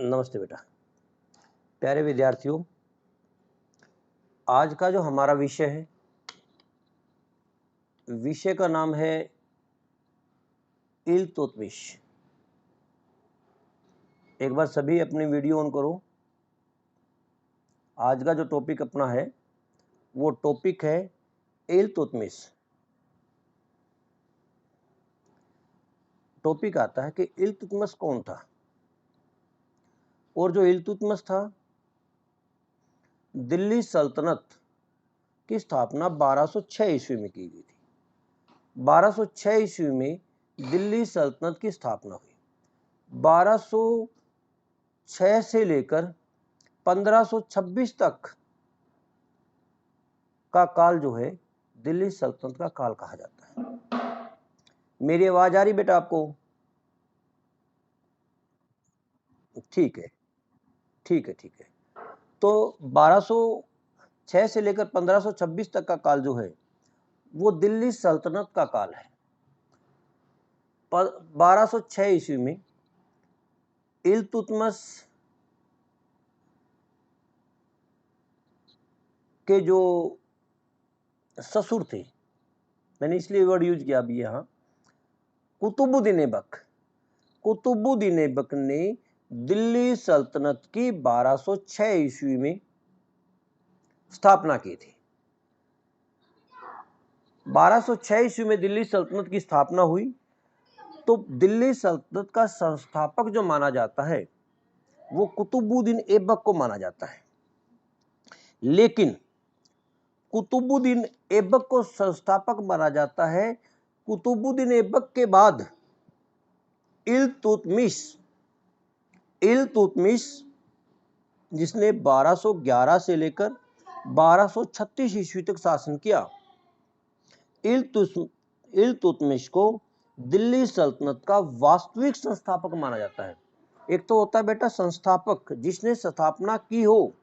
नमस्ते बेटा। प्यारे विद्यार्थियों, आज का जो हमारा विषय है, विषय का नाम है इल्तुतमिश। एक बार सभी अपनी वीडियो ऑन करो। आज का जो टॉपिक अपना है वो टॉपिक है इल्तुतमिश। टॉपिक आता है कि इल्तुतमिश कौन था, और जो इल्तुतमिश था, दिल्ली सल्तनत की स्थापना 1206 ईस्वी में की गई थी। 1206 ईस्वी में दिल्ली सल्तनत की स्थापना हुई। 1206 से लेकर 1526 तक का काल जो है दिल्ली सल्तनत का काल कहा जाता है। मेरी आवाज आ रही बेटा आपको? ठीक है, ठीक है, ठीक है। तो 1206 से लेकर 1526 तक का काल जो है वो दिल्ली सल्तनत का काल है। 1206 ईस्वी में इल्तुतमिश के जो ससुर थे, मैंने इसलिए वर्ड यूज किया अभी यहाँ, कुतुबुद्दीन ऐबक ने दिल्ली सल्तनत की 1206 ईस्वी में स्थापना की थी। 1206 ईस्वी में दिल्ली सल्तनत की स्थापना हुई। तो दिल्ली सल्तनत का संस्थापक जो माना जाता है वो कुतुबुद्दीन ऐबक को माना जाता है। लेकिन कुतुबुद्दीन ऐबक को संस्थापक माना जाता है। कुतुबुद्दीन ऐबक के बाद इल्तुतमिश जिसने 1211 से लेकर 1236 ईस्वी तक शासन किया, इल्तुतमिश को दिल्ली सल्तनत का वास्तविक संस्थापक माना जाता है। एक तो होता है बेटा संस्थापक, जिसने स्थापना की हो,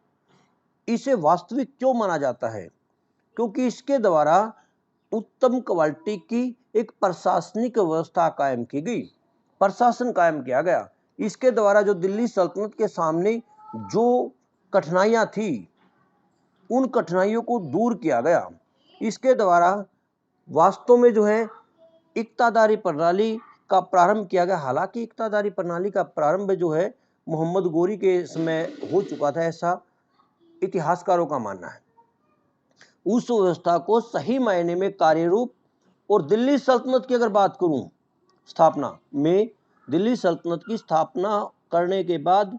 इसे वास्तविक क्यों माना जाता है? क्योंकि इसके द्वारा उत्तम क्वालिटी की एक प्रशासनिक व्यवस्था कायम की गई, प्रशासन कायम किया गया। इसके द्वारा जो दिल्ली सल्तनत के सामने जो कठिनाइयां थी, उन कठिनाइयों को दूर किया गया। इसके द्वारा वास्तव में जो है इक्तादारी प्रणाली का प्रारंभ किया गया। हालांकि इक्तादारी प्रणाली का प्रारंभ जो है मोहम्मद गोरी के समय हो चुका था, ऐसा इतिहासकारों का मानना है। उस व्यवस्था को सही मायने में कार्यरूप, और दिल्ली सल्तनत की अगर बात करूं, स्थापना में दिल्ली सल्तनत की स्थापना करने के बाद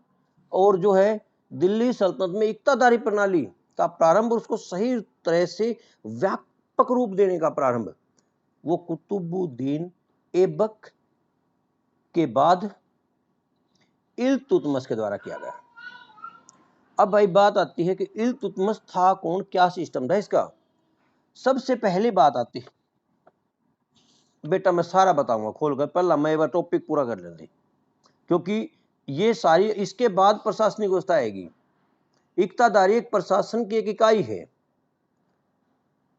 और जो है दिल्ली सल्तनत में इक्तादारी प्रणाली का प्रारंभ, उसको सही तरह से व्यापक रूप देने का प्रारंभ, वो कुतुबुद्दीन ऐबक के बाद इल्तुतमिश के द्वारा किया गया। अब भाई बात आती है कि इल्तुतमिश था कौन, क्या सिस्टम था इसका। सबसे पहली बात आती है बेटा, मैं सारा बताऊंगा खोलकर, पहला मैं एक बार टॉपिक पूरा कर लेते, क्योंकि ये सारी इसके बाद प्रशासनिक व्यवस्था आएगी। इक्तादारी एक प्रशासन की एक इकाई है,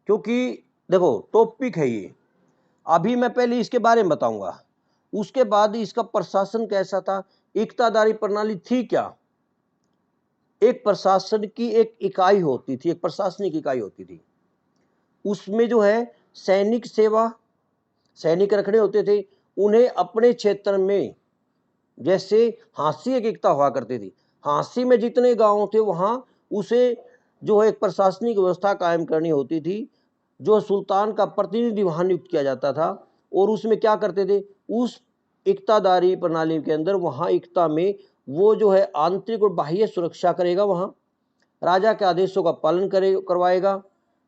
क्योंकि देखो टॉपिक है ये। अभी मैं पहले इसके बारे में बताऊंगा, उसके बाद इसका प्रशासन कैसा था, इक्तादारी प्रणाली थी क्या। एक प्रशासन की एक इकाई होती थी, एक प्रशासनिक इकाई होती थी। उसमें जो है सैनिक सेवा, सैनिक रखने होते थे। उन्हें अपने क्षेत्र में, जैसे हांसी एक एकता हुआ करती थी, हांसी में जितने गांव थे वहां उसे जो है एक प्रशासनिक व्यवस्था कायम करनी होती थी, जो सुल्तान का प्रतिनिधि वहां नियुक्त किया जाता था। और उसमें क्या करते थे, उस इक्तादारी प्रणाली के अंदर वहां एकता में वो जो है आंतरिक और बाह्य सुरक्षा करेगा, वहां राजा के आदेशों का पालन करवाएगा,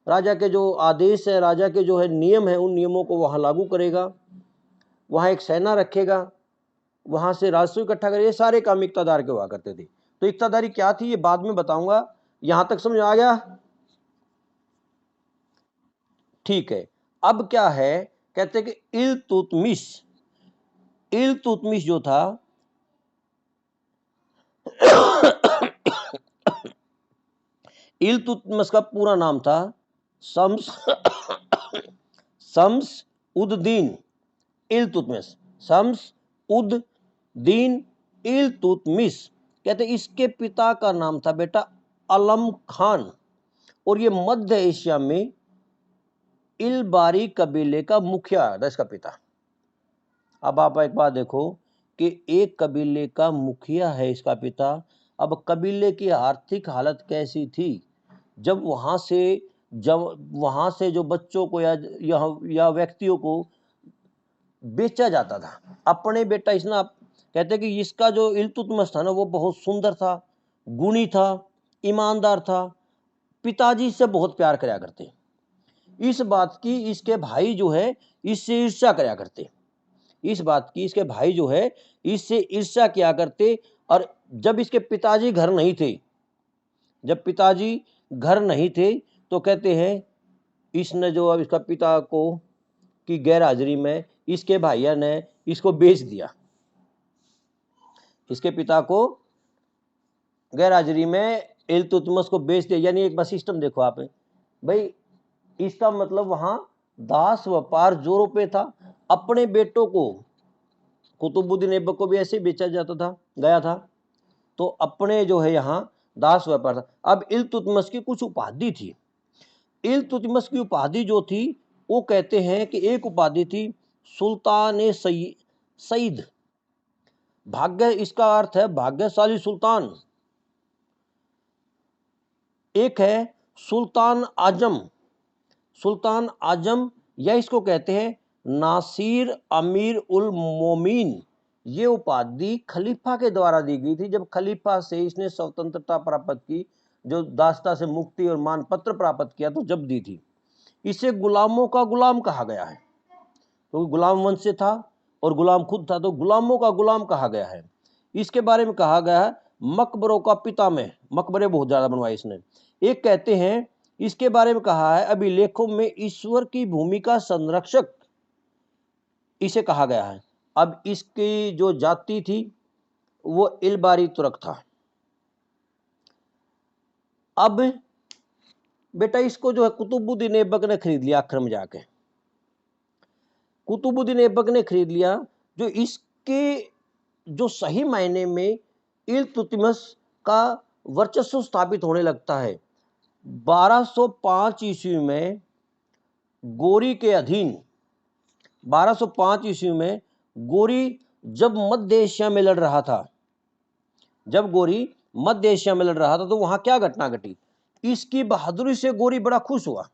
राजा के जो आदेश है, राजा के जो है नियम है, उन नियमों को वहां लागू करेगा, वहां एक सेना रखेगा, वहां से राजस्व इकट्ठा करेगा। ये सारे काम इक्तादार के हुआ करते थे। तो इक्तादारी क्या थी ये बाद में बताऊंगा। यहां तक समझ आ गया? ठीक है। अब क्या है, कहते हैं कि इल्तुतमिश जो था इल्तुतमिश का पूरा नाम था शम्स उद-दीन इल्तुतमिश। शम्स उद-दीन इल्तुतमिश कहते इसके पिता का नाम था बेटा अलम खान, और ये मध्य एशिया में इलबारी कबीले का मुखिया था इसका पिता। अब आप एक बात देखो कि एक कबीले का मुखिया है इसका पिता। अब कबीले की आर्थिक हालत कैसी थी जब वहां से जो बच्चों को या व्यक्तियों को बेचा जाता था। अपने बेटा इसना कहते कि इसका जो इल्तुतमिश था ना वो बहुत सुंदर था, गुणी था, ईमानदार था, पिताजी से बहुत प्यार कराया करते। इस बात की इसके भाई जो है इससे ईर्ष्या कराया करते। इस बात की इसके भाई जो है इससे ईर्ष्या किया करते। और जब इसके पिताजी घर नहीं थे, तो कहते हैं इसने जो अब इसका पिता को की गैर हाजिरी में इसके भाइया ने इसको बेच दिया। इसके पिता को गैर हाजिरी में इल्तुतमिश को बेच दिया। यानी एक बार सिस्टम देखो आप भाई, इसका मतलब वहां दास व्यापार जोरों पे था। अपने बेटों को कुतुबुद्दीन ऐबक को भी ऐसे बेचा जाता था, गया था, तो अपने जो है यहाँ दास व्यापार था। अब इल्तुतमिश की कुछ उपाधि थी। इल्तुतमिश की उपाधि जो थी वो कहते हैं कि एक उपाधि थी सुल्तान सईद। भाग्य, इसका अर्थ है भाग्यशाली सुल्तान। एक है सुल्तान आजम। सुल्तान आजम या इसको कहते हैं नासिर अमीर उल मोमिन। ये उपाधि खलीफा के द्वारा दी गई थी। जब खलीफा से इसने स्वतंत्रता प्राप्त की, जो दासता से मुक्ति और मानपत्र प्राप्त किया, तो जब दी थी। इसे गुलामों का गुलाम कहा गया है, तो गुलाम वंश से था और गुलाम खुद था, तो गुलामों का गुलाम कहा गया है। इसके बारे में कहा गया है मकबरों का पिता में, मकबरे बहुत ज्यादा बनवाए इसने। एक कहते हैं इसके बारे में कहा है अभिलेखों में ईश्वर की भूमिका संरक्षक इसे कहा गया है। अब इसकी जो जाति थी वो इलबारी तुर्क था। अब बेटा इसको जो है कुतुबुद्दीन ऐबक ने खरीद लिया आखिर में जाके। कुतुबुद्दीन ऐबक ने खरीद लिया, जो इसके जो सही मायने में इल्तुतमिश का वर्चस्व स्थापित होने लगता है 1205 ईस्वी में गोरी के अधीन। 1205 ईस्वी में गोरी जब मध्य एशिया में लड़ रहा था, तो वहां क्या घटना घटी, इसकी बहादुरी से गोरी बड़ा खुश हुआ।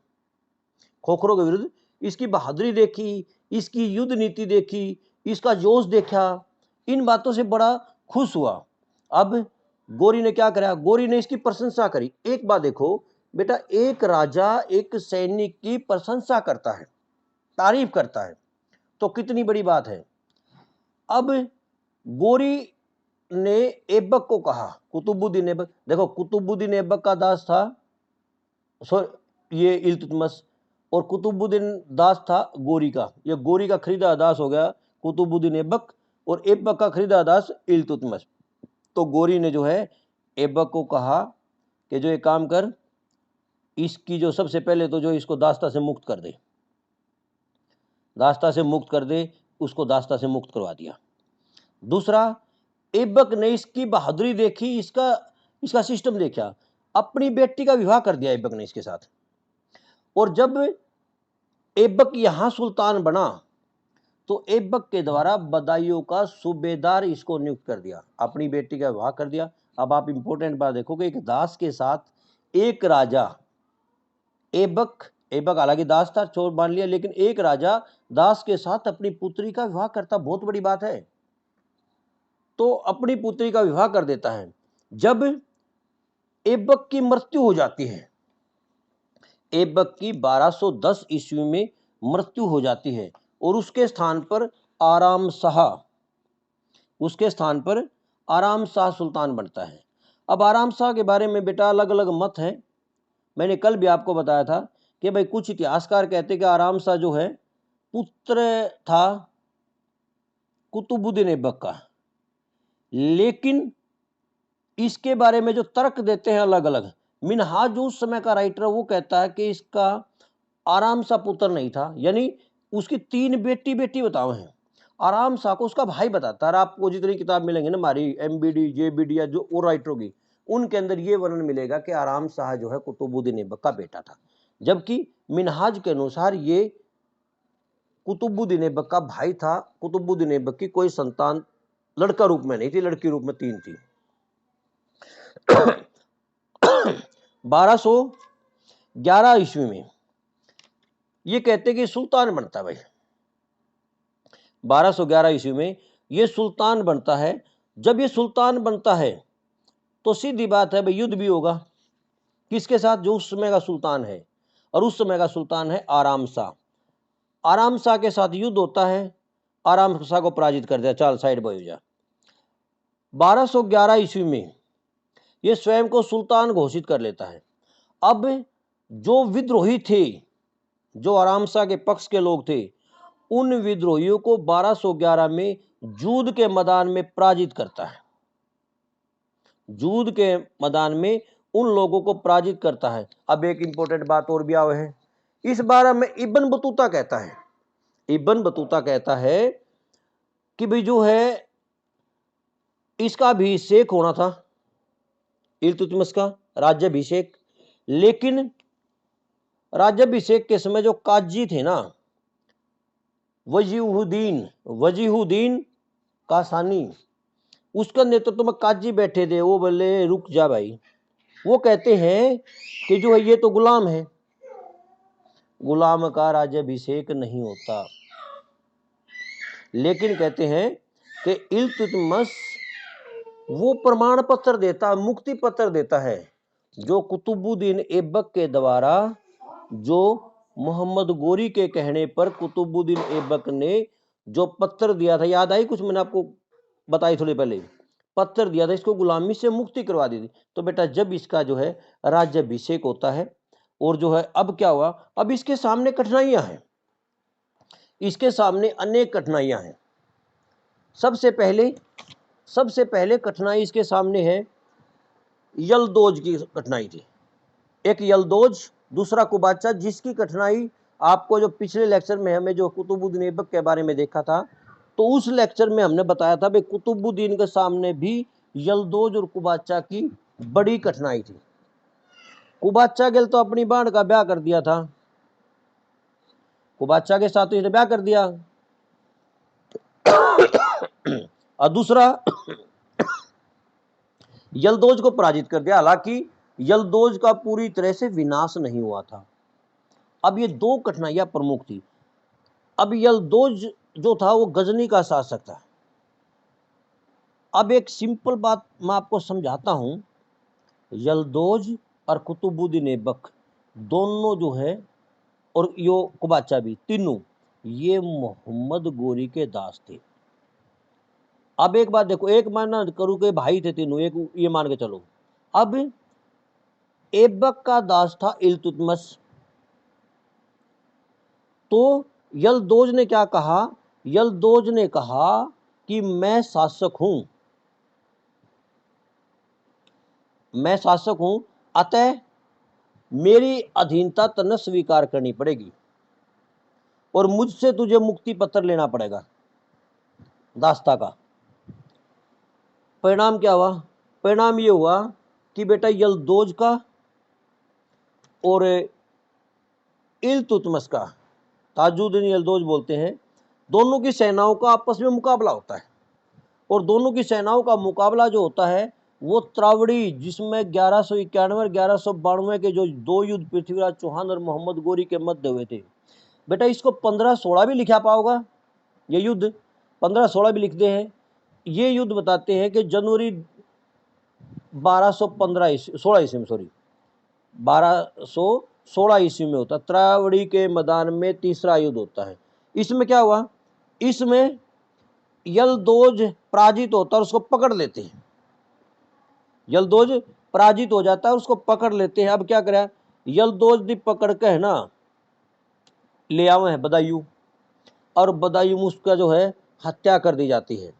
खोखरों के विरुद्ध इसकी बहादुरी देखी, इसकी युद्ध नीति देखी, इसका जोश देखा, इन बातों से बड़ा खुश हुआ। अब गोरी ने क्या करा, गोरी ने इसकी प्रशंसा करी। एक बात देखो बेटा, एक राजा एक सैनिक की प्रशंसा करता है, तारीफ करता है, तो कितनी बड़ी बात है। अब गोरी ने ऐबक को कहा, कुतुबुद्दीन ऐबक, देखो कुतुबुद्दीन ऐबक का दास था ये इल्तुतमिश, और कुतुबुद्दीन दास था गोरी का। ये गोरी का खरीदा दास हो गया कुतुबुद्दीन ऐबक, और ऐबक का खरीदा दास इल्तुतमिश। तो गोरी ने जो है ऐबक को कहा कि जो एक काम कर, इसकी जो सबसे पहले तो जो इसको दास्ता से मुक्त कर दे, उसको दास्ता से मुक्त करवा दिया। दूसरा, ऐबक ने इसकी बहादुरी देखी, इसका सिस्टम देखा, अपनी बेटी का विवाह कर दिया ऐबक ने इसके साथ। और जब ऐबक यहां सुल्तान बना तो ऐबक के द्वारा बदायूं का सूबेदार इसको नियुक्त कर दिया, अपनी बेटी का विवाह कर दिया। अब आप इंपॉर्टेंट बात देखो कि एक दास के साथ एक राजा, ऐबक हालांकि दास था, चोर मान लिया, लेकिन एक राजा दास के साथ अपनी पुत्री का विवाह करता, बहुत बड़ी बात है। तो अपनी पुत्री का विवाह कर देता है। जब ऐबक की मृत्यु हो जाती है, ऐबक की 1210 ईस्वी में मृत्यु हो जाती है, और उसके स्थान पर आराम शाह सुल्तान बनता है। अब आराम शाह के बारे में बेटा अलग अलग मत हैं। मैंने कल भी आपको बताया था कि भाई कुछ इतिहासकार कहते कि आराम शाह जो है पुत्र था कुतुबुद्दीन ऐबक का, लेकिन इसके बारे में जो तर्क देते हैं अलग अलग। मिनहाज उस समय का राइटर वो कहता है कि इसका आराम शाह पुत्र नहीं था, यानी उसकी 3 बेटी बताओ हैं। आराम शाह को उसका भाई बताता है। आपको जितनी किताब मिलेंगे ना हमारी एमबीडी जेबीडी या जो और राइटर होगी, उनके अंदर ये वर्णन मिलेगा कि आराम शाह जो है कुतुबुद्दीन ऐबक का बेटा था, जबकि मिनहाज के अनुसार ये कुतुबुद्दीन ऐबक का भाई था। कुतुबुद्दीन ऐबक की कोई संतान लड़का रूप में नहीं थी, लड़की रूप में 3 थी। 1211 ईस्वी में ये कहते कि सुल्तान बनता है भाई। 1211 ईस्वी में ये सुल्तान बनता है। जब ये सुल्तान बनता है तो सीधी बात है भाई, युद्ध भी होगा। किसके साथ? जो उस समय का सुल्तान है, और उस समय का सुल्तान है आराम शाह। आराम शाह के साथ युद्ध होता है, आराम शाह को पराजित कर दिया, चल साइड बॉय हो जा। 1211 ईस्वी में ये स्वयं को सुल्तान घोषित कर लेता है। अब जो विद्रोही थे, जो आराम शाह के पक्ष के लोग थे, उन विद्रोहियों को 1211 में जूद के मैदान में पराजित करता है। जूद के मैदान में उन लोगों को पराजित करता है। अब एक इंपॉर्टेंट बात और भी आवे है, इस बारे में इब्न बतूता कहता है, इब्न बतूता कहता है कि भाई जो है इसका अभिषेक होना था, इल्तुतमिश का राज्याभिषेक, लेकिन राज्याभिषेक के समय जो काजी थे ना, वजीहुद्दीन कासानी, उसका नेतृत्व में काजी बैठे थे। वो बोले रुक जा भाई, वो कहते हैं कि जो है ये तो गुलाम है, गुलाम का राज्याभिषेक नहीं होता। लेकिन कहते हैं कि इल्तुतमिश वो प्रमाण पत्र देता, मुक्ति पत्र देता है, जो कुतुबुद्दीन ऐबक के द्वारा, जो मोहम्मद गोरी के कहने पर कुतुबुद्दीन ऐबक ने जो पत्र दिया था, याद आई कुछ मैंने आपको बताई थोड़ी पहले, पत्र दिया था, इसको गुलामी से मुक्ति करवा दी थी। तो बेटा जब इसका जो है राज्याभिषेक होता है, और जो है अब क्या हुआ, अब इसके सामने कठिनाइयां हैं, इसके सामने अनेक कठिनाइयां हैं। सबसे पहले कठिनाई इसके सामने है यलदोज की कठिनाई थी। एक यलदोज, दूसरा कुबाचा, जिसकी कठिनाई आपको जो पिछले लेक्चर में हमें जो कुतुबुद्दीन ऐबक के बारे में देखा था, तो उस लेक्चर में हमने बताया था भाई कुतुबुद्दीन के सामने भी यलदोज और कुबाचा की बड़ी कठिनाई थी। कुबाचा गिल तो अपनी बहन का ब्याह कर दिया था, कुबाचा के साथ तो इसने ब्याह कर दिया। और दूसरा यलदोज को पराजित कर दिया। हालांकि यलदोज का पूरी तरह से विनाश नहीं हुआ था। अब ये 2 कठिनाइयां प्रमुख थी। अब यलदोज जो था वो गजनी का शासक था। अब एक सिंपल बात मैं आपको समझाता हूं, यलदोज और कुतुबुद्दीन ऐबक दोनों जो है, और यो कुबाचा भी, तीनों ये मोहम्मद गोरी के दास थे। अब एक बात देखो, एक मानना करूं कि भाई थे तीनों, एक ये मान के चलो। अब ऐबक का दास था इल्तुतमिश, तो यलदोज ने क्या कहा, यलदोज ने कहा कि मैं शासक हूं, मैं शासक हूं, अतः मेरी अधीनता तन्ने स्वीकार करनी पड़ेगी, और मुझसे तुझे मुक्ति पत्र लेना पड़ेगा दास्ता का। परिणाम क्या हुआ? परिणाम ये हुआ कि बेटा यलदोज का और इल्तुतमिश का, ताजुद्दीन यलदोज बोलते हैं, दोनों की सेनाओं का आपस में मुकाबला होता है। और दोनों की सेनाओं का मुकाबला जो होता है वो त्रावड़ी, जिसमें 1191 और 1192 के जो 2 युद्ध पृथ्वीराज चौहान और मोहम्मद गोरी के मध्य हुए थे। बेटा इसको 1516 भी लिखा पाओगा, ये युद्ध 1516 भी लिखते हैं। ये युद्ध बताते हैं कि जनवरी 1216 ईस्वी में, सॉरी 1216 ईस्वी में होता, त्रावड़ी के मैदान में तीसरा युद्ध होता है। इसमें क्या हुआ, इसमें यलदोज पराजित होता है, उसको पकड़ लेते हैं, यलदोज पराजित हो जाता है, उसको पकड़ लेते हैं। अब क्या करें, यलदोज दी पकड़ के है ना ले आवे हैं बदायूं, और बदायूं में उसका जो है हत्या कर दी जाती है।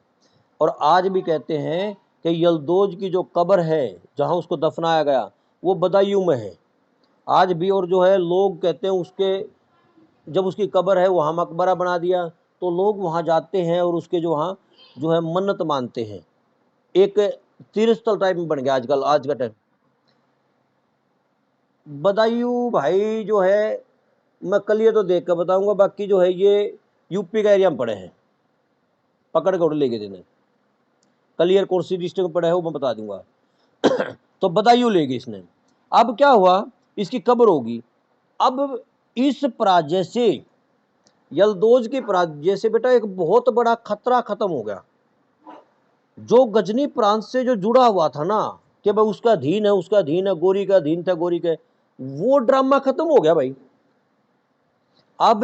और आज भी कहते हैं कि यलदोज की जो कब्र है जहां उसको दफनाया गया वो बदायूं में है आज भी। और जो है लोग कहते हैं उसके, जब उसकी कब्र है वहां मकबरा बना दिया, तो लोग वहाँ जाते हैं और उसके जो वहाँ जो है मन्नत मानते हैं। एक तीर्थ स्थल टाइप में बन गया आजकल, आज का टाइम। बदायूं भाई जो है, मैं कल ये तो देख कर बताऊंगा, बाकी जो है ये यूपी का एरिया में पड़े हैं, पकड़ कर लेके देने। कलियर कौन सी डिस्ट्रिक्ट में पड़ा है वो मैं बता दूंगा। तो बदायूं लेगी इसने। अब क्या हुआ, इसकी कब्र होगी। अब इस पराजय से, यलदौज की पराजय से बेटा एक बहुत बड़ा खतरा खत्म हो गया। जो गजनी प्रांत से जो जुड़ा हुआ था ना, कि भाई उसका अधीन है, उसका अधीन है, गोरी का अधीन था, गोरी का, वो ड्रामा खत्म हो गया भाई। अब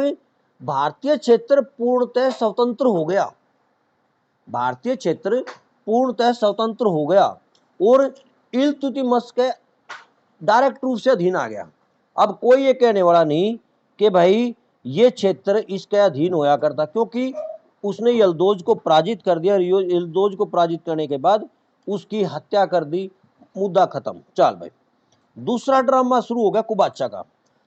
भारतीय क्षेत्र पूर्णतः स्वतंत्र हो गया, भारतीय क्षेत्र पूर्णतः स्वतंत्र हो गया और इल्तुतमिश के डायरेक्ट रूप से अधीन आ गया। अब कोई ये कहने वाला नहीं कि भाई ये क्षेत्र इसके अधीन होया करता, क्योंकि उसने यलदौज को पराजित कर दिया। यलदौज को पराजित करने के बाद उसकी हत्या कर दी, मुद्दा खत्म। चल भाई, दूसरा ड्रामा शुरू हो गया कुबाचा का।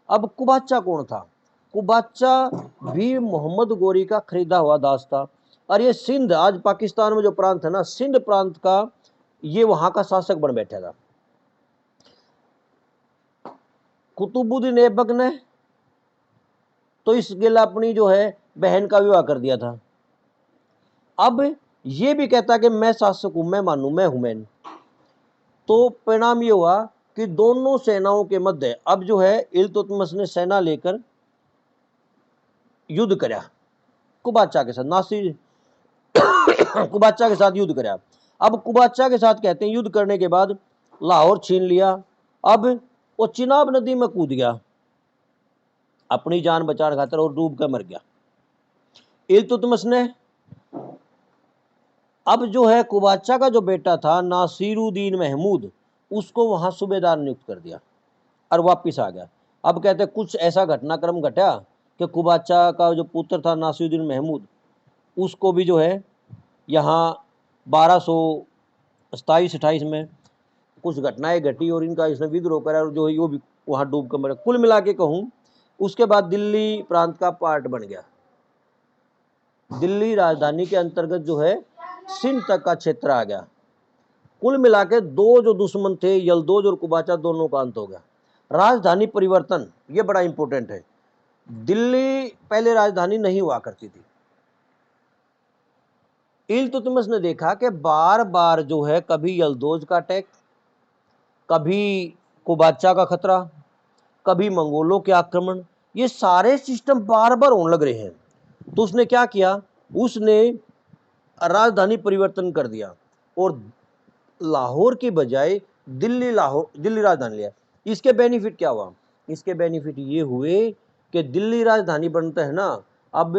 अब कुबाचा कौन था? कुबाचा भी मोहम्मद गोरी का खरीदा हुआ दास था, और ये सिंध, आज पाकिस्तान में जो प्रांत है ना, सिंध प्रांत का ये वहां का शासक बन बैठा था। कुतुबुद्दीन ऐबक ने तो इस गिला अपनी जो है बहन का विवाह कर दिया था। अब ये भी कहता कि मैं शासक हूं, मैं मानू, मैं हूं मैन। तो परिणाम ये हुआ कि दोनों सेनाओं के मध्य अब जो है इल्तुतमिश ने सेना लेकर युद्ध कराया कुबाचा के साथ, नासिर कुबाचा के साथ युद्ध कराया। अब कुबाचा के साथ कहते हैं युद्ध करने के बाद लाहौर छीन लिया। अब वो चिनाब नदी में कूद गया अपनी जान बचाने खातिर और डूब कर मर गया। इल्तुतमिश ने अब जो है कुबाचा का जो बेटा था नासिरुद्दीन महमूद, उसको वहां सूबेदार नियुक्त कर दिया और वापिस आ गया। अब कहते कुछ ऐसा घटनाक्रम घटा कि कुबाचा का जो पुत्र था नासिरुद्दीन महमूद, उसको भी जो है यहाँ 1227-28 में कुछ घटनाएं घटी और इनका इसने विद्रोह करा और जो है वो भी वहाँ डूब कर मरा। कुल मिला के कहूँ, उसके बाद दिल्ली प्रांत का पार्ट बन गया। दिल्ली राजधानी के अंतर्गत जो है सिंध तक का क्षेत्र आ गया। कुल मिला के दो जो दुश्मन थे, यलदौज और कुबाचा, दोनों का अंत हो गया। राजधानी परिवर्तन, ये बड़ा इंपॉर्टेंट है। दिल्ली पहले राजधानी नहीं हुआ करती थी। इल्तुतमिश ने देखा कि बार बार जो है कभी यलदौज का अटैक, कभी कुबाचा का खतरा, कभी मंगोलों के आक्रमण, ये सारे सिस्टम बार बार होने लग रहे हैं। तो उसने क्या किया, उसने राजधानी परिवर्तन कर दिया और लाहौर की बजाय दिल्ली राजधानी लिया। इसके बेनिफिट क्या हुआ? इसके बेनिफिट ये हुए कि दिल्ली राजधानी बनता है ना, अब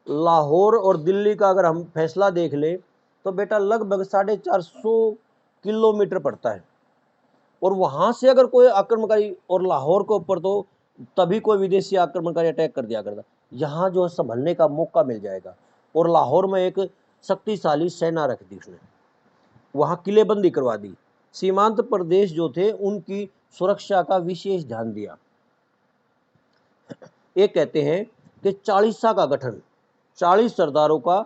लाहौर और दिल्ली का अगर हम फैसला देख ले तो बेटा लगभग 450 किलोमीटर पड़ता है। और वहां से अगर कोई आक्रमणकारी, और लाहौर के ऊपर तो तभी कोई विदेशी आक्रमणकारी अटैक कर दिया करता, यहाँ जो है संभलने का मौका मिल जाएगा। और लाहौर में एक शक्तिशाली सेना रख दी उसने, वहां किलेबंदी करवा दी, सीमांत प्रदेश जो थे उनकी सुरक्षा का विशेष ध्यान दिया। एक कहते हैं कि 40सा का गठन, 40 सरदारों का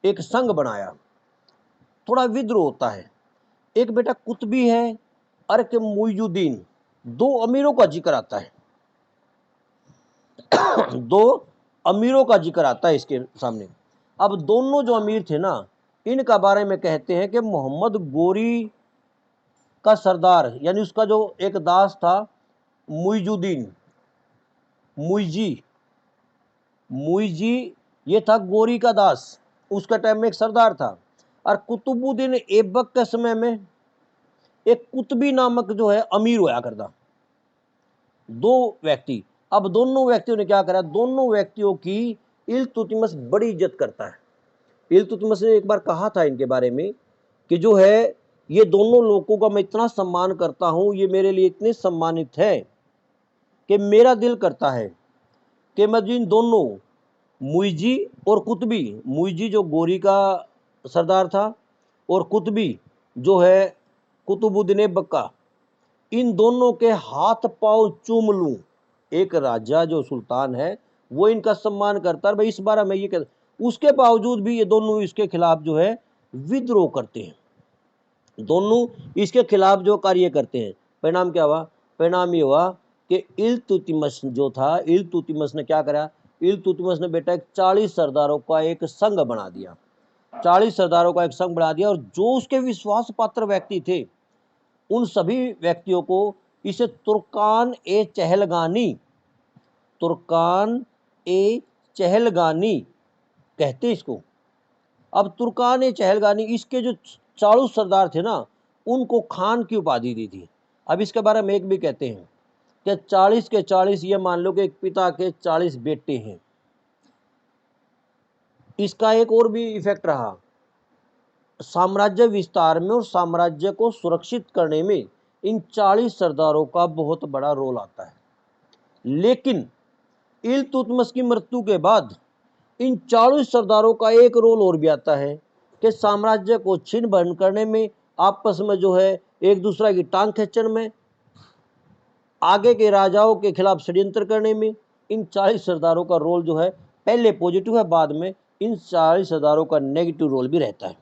एक संघ बनाया। थोड़ा विद्रोह होता है। एक बेटा कुतबी है और एक मुइजुद्दीन, दो अमीरों का जिक्र आता है। दो अमीरों का जिक्र आता है इसके सामने। अब दोनों जो अमीर थे ना, इनका बारे में कहते हैं कि मोहम्मद गोरी का सरदार, यानी उसका जो एक दास था मुइजुद्दीन, मुइजी, ये था गोरी का दास, उसका टाइम में एक सरदार था। और कुतुबुद्दीन ऐबक के समय में एक कुतबी नामक जो है अमीर होया करता, दो व्यक्ति। अब दोनों व्यक्तियों ने क्या करा, दोनों व्यक्तियों की इल्तुतमिश बड़ी इज्जत करता है। इल्तुतमिश ने एक बार कहा था इनके बारे में कि जो है ये दोनों लोगों का मैं इतना सम्मान करता हूं, ये मेरे लिए इतने सम्मानित है कि मेरा दिल करता है कि मैं जिन दोनों, मुइजी और कुतबी, मुइजी जो गोरी का सरदार था और कुतबी जो है कुतुबुद्दीन ऐबक का, इन दोनों के हाथ पांव चूम लूं। एक राजा जो सुल्तान है वो इनका सम्मान करता है। भाई इस बार मैं ये कहता, उसके बावजूद भी ये दोनों इसके खिलाफ जो है विद्रोह करते हैं, दोनों इसके खिलाफ जो कार्य करते हैं। परिणाम क्या हुआ? परिणाम ये हुआ कि इल्तुतमिश जो था, इल्तुतमिश ने क्या करा? इल्तुतमिश ने बेटा 40 सरदारों का एक संघ बना दिया, 40 सरदारों का एक संघ बना दिया, और जो उसके विश्वास पात्र व्यक्ति थे उन सभी व्यक्तियों को इसे तुर्कान ए चहलगानी, तुर्कान ए चहलगानी कहते इसको। अब तुर्कान ए चहलगानी, इसके जो 40 सरदार थे ना, उनको खान की उपाधि दी थी। अब इसके बारे में एक भी कहते हैं कि 40 के 40, ये मान लो कि एक पिता के 40 बेटे हैं। इसका एक और भी इफेक्ट रहा, साम्राज्य विस्तार में और साम्राज्य को सुरक्षित करने में इन 40 सरदारों का बहुत बड़ा रोल आता है। लेकिन इल्तुतमिश की मृत्यु के बाद इन 40 सरदारों का एक रोल और भी आता है कि साम्राज्य को छिन्न भिन्न करने में, आपस में जो है एक दूसरे की टांग खींचने में, आगे के राजाओं के खिलाफ षड्यंत्र करने में इन 40 सरदारों का रोल जो है पहले पॉजिटिव है, बाद में इन 40 सरदारों का नेगेटिव रोल भी रहता है।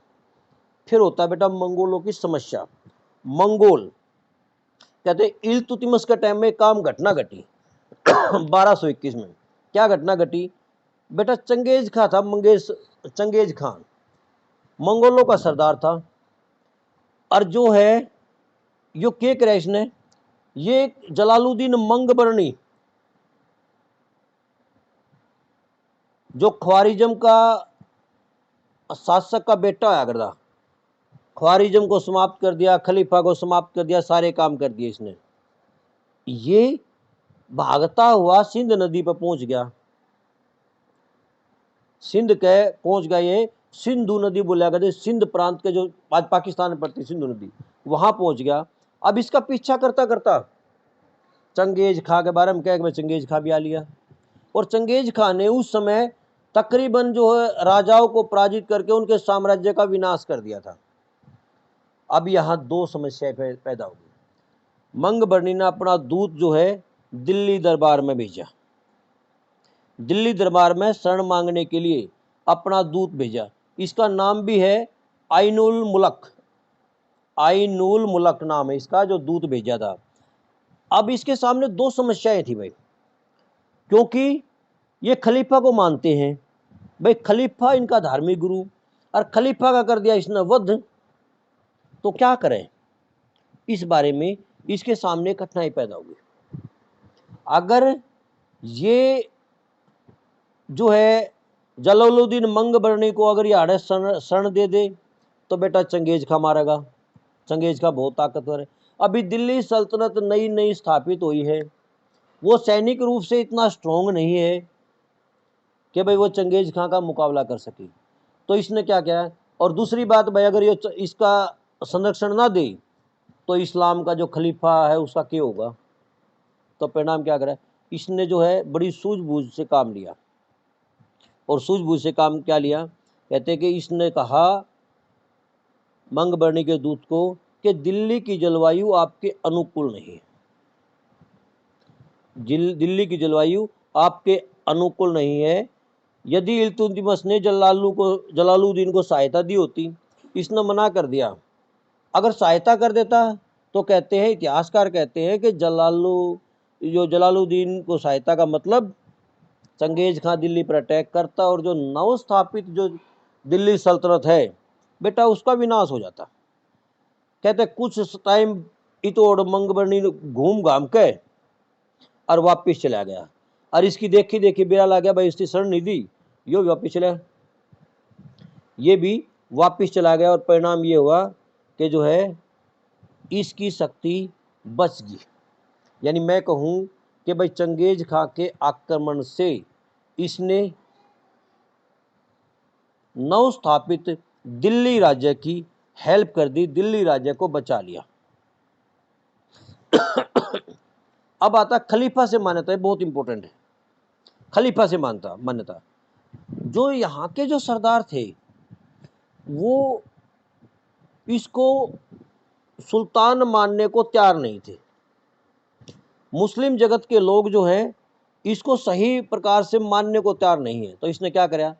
फिर होता है बेटा मंगोलों की समस्या। मंगोल कहते हैं इल्तुतमिश के टाइम में काम घटना घटी 1221 में। क्या घटना घटी बेटा? चंगेज खां था, चंगेज खान मंगोलों का सरदार था, और जो है यो के क्रैश ने, ये जलालुद्दीन मंगबर्णी जो ख्वारिज्म का शासक का बेटा आया करता, ख्वारिज्म को समाप्त कर दिया, खलीफा को समाप्त कर दिया, सारे काम कर दिए इसने। ये भागता हुआ सिंध नदी पर पहुंच गया, सिंध के पहुंच गया, ये सिंधु नदी बोला करते, सिंध प्रांत के जो आज पाकिस्तान में पड़ती सिंधु नदी, वहां पहुंच गया। अब इसका पीछा करता करता चंगेज खां के बारे में क्या, चंगेज खां भी आ लिया, और चंगेज खां ने उस समय तकरीबन जो है राजाओं को पराजित करके उनके साम्राज्य का विनाश कर दिया था। अब यहाँ दो समस्याएं पैदा हो गई। मंगबर्णी ने अपना दूत जो है दिल्ली दरबार में भेजा, दिल्ली दरबार में शरण मांगने के लिए अपना दूत भेजा। इसका नाम भी है आइनुल मुल्क, आइनुल मुल्क नाम है इसका, जो दूत भेजा था। अब इसके सामने दो समस्याएं थी भाई, क्योंकि ये खलीफा को मानते हैं भाई, खलीफा इनका धार्मिक गुरु, और खलीफा का कर दिया इसने वध, तो क्या करें? इस बारे में इसके सामने कठिनाई पैदा हुई। अगर ये जो है जलालुद्दीन मंगबर्णी को अगर ये शरण दे दे तो बेटा चंगेज खां मारेगा, चंगेज खां बहुत ताकतवर है। अभी दिल्ली सल्तनत नई नई स्थापित हुई है, वो सैनिक रूप से इतना स्ट्रोंग नहीं है कि भाई वो चंगेज खां का मुकाबला कर सके। तो इसने क्या किया, और दूसरी बात भाई, अगर ये इसका संरक्षण ना दे तो इस्लाम का जो खलीफा है उसका क्या होगा? तो परिणाम क्या करा, इसने जो है बड़ी सूझबूझ से काम लिया, और सूझबूझ से काम क्या लिया, कहते कि इसने कहा मंगबर्णी के दूत को कि दिल्ली की जलवायु आपके अनुकूल नहीं है, दिल्ली की जलवायु आपके अनुकूल नहीं है। यदि इल्तुतमिश ने जलालुद्दीन को सहायता दी होती, इसने मना कर दिया। अगर सहायता कर देता तो कहते हैं, इतिहासकार कहते हैं कि जलालुद्दीन को सहायता का मतलब चंगेज खां दिल्ली पर अटैक करता, और जो नव स्थापित जो दिल्ली सल्तनत है बेटा उसका विनाश हो जाता। कहते कुछ टाइम इतोड़ मंगबर्णी घूम घाम के और वापिस चला गया, और इसकी देखी देखी बेरा ला गया भाई, इसकी शरण नहीं दी, यो वापिस चला, ये भी वापिस चला गया, और परिणाम ये हुआ कि जो है इसकी शक्ति बच गई। यानी मैं कहूँ कि भाई चंगेज खां के आक्रमण से इसने नव स्थापित दिल्ली राज्य की हेल्प कर दी, दिल्ली राज्य को बचा लिया। अब आता खलीफा से मान्यता, बहुत इंपॉर्टेंट है, खलीफा से मान्यता। जो यहाँ के जो सरदार थे वो इसको सुल्तान मानने को तैयार नहीं थे। मुस्लिम जगत के लोग जो हैं इसको सही प्रकार से मानने को तैयार नहीं है। तो इसने क्या करा,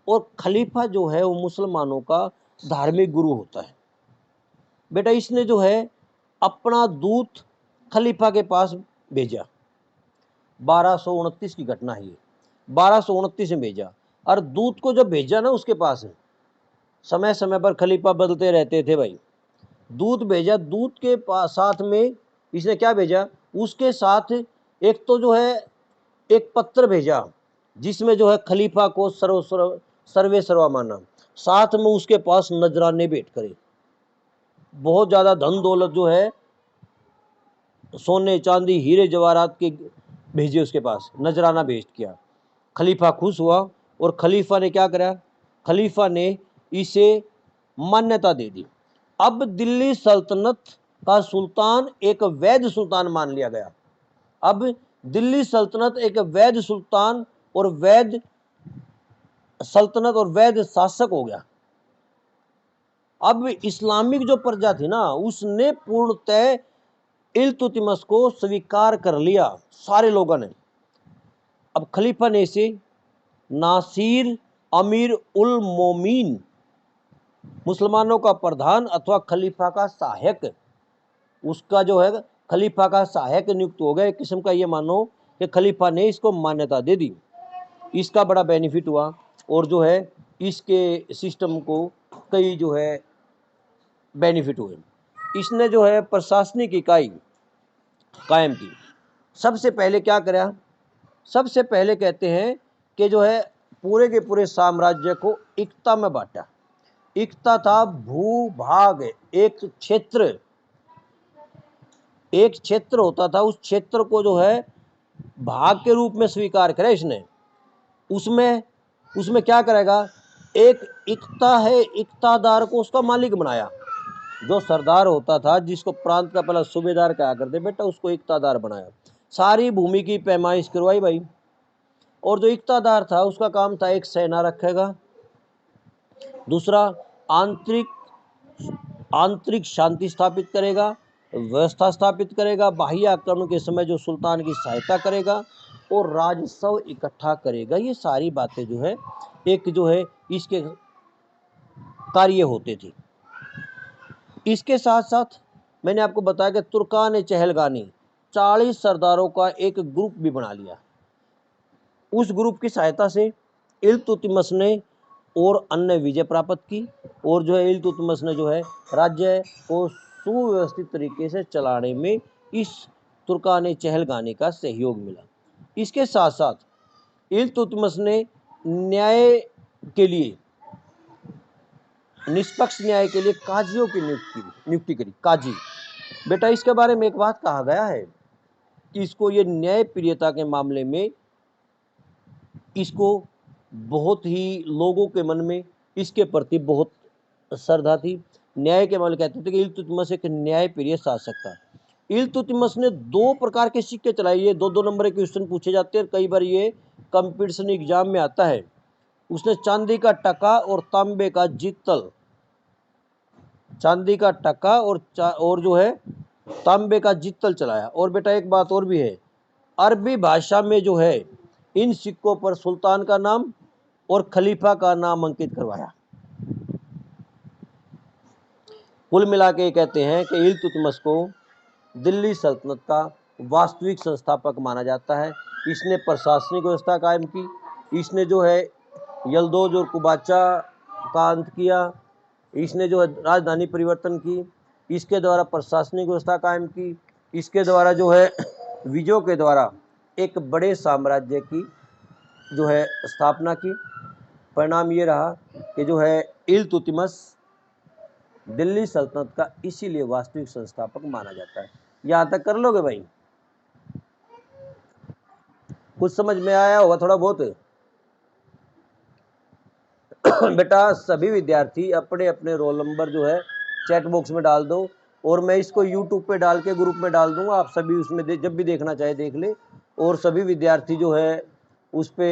और खलीफा जो है वो मुसलमानों का धार्मिक गुरु होता है। बेटा इसने जो है अपना दूत खलीफा के पास भेजा, 1229 की घटना है ये, 1229 में भेजा। और दूत को जब भेजा ना उसके पास, समय समय पर खलीफा बदलते रहते थे भाई, दूत भेजा, दूत के पास साथ में इसने क्या भेजा, उसके साथ एक तो जो है एक पत्र भेजा जिसमें जो है खलीफा को सर्वे सर्वा माना, साथ में उसके पास नजराने भेंट करे, बहुत ज्यादा धन दौलत जो है सोने चांदी हीरे जवाहरात के भेजे उसके पास, नजराना भेंट किया। खलीफा खुश हुआ और खलीफा ने क्या करा, खलीफा ने इसे मान्यता दे दी। अब दिल्ली सल्तनत का सुल्तान एक वैध सुल्तान मान लिया गया। अब दिल्ली सल्तनत एक वैध सुल्तान और वैध सल्तनत और वैध शासक हो गया। अब इस्लामिक जो प्रजा थी ना उसने पूर्णतः इल्तुतमिश को स्वीकार कर लिया सारे लोगों ने। अब खलीफा ने इसे नासिर अमीर उल मोमीन, मुसलमानों का प्रधान अथवा खलीफा का सहायक, उसका जो है खलीफा का सहायक नियुक्त हो गया। एक किस्म का ये मानो कि खलीफा ने इसको मान्यता दे दी। इसका बड़ा बेनिफिट हुआ और जो है इसके सिस्टम को कई जो है बेनिफिट हुए। इसने जो है प्रशासनिक इकाई कायम की। सबसे पहले क्या करा, सबसे पहले कहते हैं कि जो है पूरे के पूरे साम्राज्य को एकता में बांटा। एकता था भूभाग, एक क्षेत्र होता था, उस क्षेत्र को जो है भाग के रूप में स्वीकार करे इसने। उसमें क्या करेगा, एक इक्ता है, इक्तादार को उसका मालिक बनाया। जो सरदार होता था जिसको प्रांत का पहला सूबेदार कहा करते बेटा, उसको इक्तादार बनाया। सारी भूमि की पैमाइश करवाई भाई। और जो इक्तादार था उसका काम था एक सेना रखेगा, दूसरा आंतरिक शांति स्थापित करेगा, व्यवस्था स्थापित करेगा, बाह्य आक्रमण के समय जो सुल्तान की सहायता करेगा और राजस्व इकट्ठा करेगा। ये सारी बातें जो है एक जो है इसके कार्य होते थे। इसके साथ साथ मैंने आपको बताया कि तुर्कान चहलगानी 40 सरदारों का एक ग्रुप भी बना लिया। उस ग्रुप की सहायता से इल्तुतमिश ने और अन्य विजय प्राप्त की और जो है इल्तुतमिश ने जो है राज्य को सुव्यवस्थित तरीके से चलाने में इस तुर्कान चहलगानी का सहयोग मिला। इसके साथ साथ इल्तुतमिश ने न्याय के लिए, निष्पक्ष न्याय के लिए काजियों की नियुक्ति करी। काजी बेटा इसके बारे में एक बात कहा गया है कि इसको ये न्याय प्रियता के मामले में इसको बहुत ही लोगों के मन में इसके प्रति बहुत श्रद्धा थी। न्याय के मामले कहते थे कि इल्तुतमिश एक न्याय प्रिय शासक था। इल्तुतमिश ने 2 प्रकार के सिक्के चलाए। ये 2-2 नंबर के क्वेश्चन पूछे जाते हैं, कई बार ये कंपटीशन एग्जाम में आता है। उसने चांदी का टका और तांबे का जित्तल, चांदी का टका और जो है तांबे का जित्तल चलाया। और बेटा एक बात और भी है, अरबी भाषा में जो है इन सिक्कों पर सुल्तान का नाम और खलीफा का नाम अंकित करवाया। कुल मिला के कहते हैं कि इल्तुतमिश को दिल्ली सल्तनत का वास्तविक संस्थापक माना जाता है। इसने प्रशासनिक व्यवस्था कायम की, इसने जो है यल्दौज और कुबाचा का अंत किया, इसने जो है राजधानी परिवर्तन की, इसके द्वारा प्रशासनिक व्यवस्था कायम की, इसके द्वारा जो है विजयों के द्वारा एक बड़े साम्राज्य की जो है स्थापना की। परिणाम ये रहा कि जो है इल्तुतमिश दिल्ली सल्तनत का इसीलिए वास्तविक संस्थापक माना जाता है। यहाँ तक कर लोगे भाई? कुछ समझ में आया होगा थोड़ा बहुत? बेटा सभी विद्यार्थी अपने अपने रोल नंबर जो है चैट बॉक्स में डाल दो और मैं इसको यूट्यूब पे डाल के ग्रुप में डाल दूंगा। आप सभी उसमें जब भी देखना चाहे देख ले। और सभी विद्यार्थी जो है उस पे